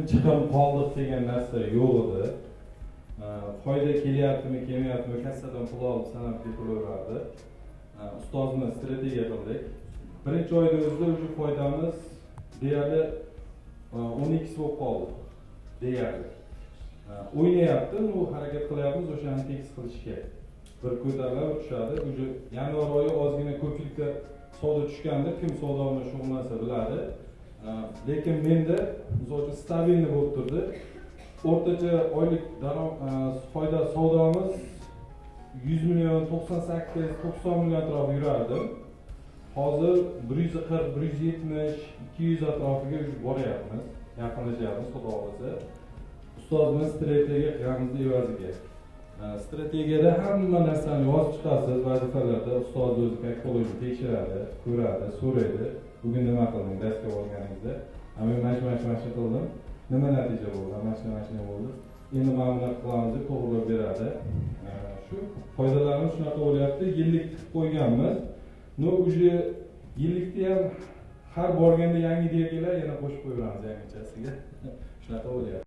chiqim qoldiq degan narsa yo'q edi. Foyda kelyaptimi, kelmayaptimi, kassadan pul olib sanab ketaverardi. Ustozimiz strategiya qildik. Birinchi oyda o'zida o'sha foydamiz deyarli 10x bo'lib qoldi. Deyarli. O'ynayapti, u harakat qilyapmiz o'shani tekis qilishga. Bir ko'tarilib tushadi. O'sha yanvar oyi ozgina ko'pchilikda savdo tushganda, kim savdo bilan shug'ullansa biladi. Lekin menda o'zi stabilni bo'lib turdi. O'rtacha oylik foyda savdomiz 100 million, 98, 90 million atrofida yurardi. Hozir 140, 170, 200 atrofiga boryapmiz. Yaqinlashyapmiz, xudo xolasa. Ustozimiz strategiya qilganimiz evaziga. Strategiyada hamma narsani yozib chiqasiz, vazifalarda ustoz o'zi kalkulyatorni tekshiradi, ko'radi, so'raydi. Bugun nima qilding, darsga borganingizda? Men mana shu qildim. Nima natija bo'ldi? Mana shunday bo'ldi. Endi mana buni qilamiz deb to'g'rilab beradi. Shu foydalarimiz shunaqa bo'lyapti. Yillik tiqib qo'yganmiz. O'sha yillikda ham har borganda yangi ideyalar yana qo'shib qo'yamiz yangichasiga. Shunaqa bo'lyapti.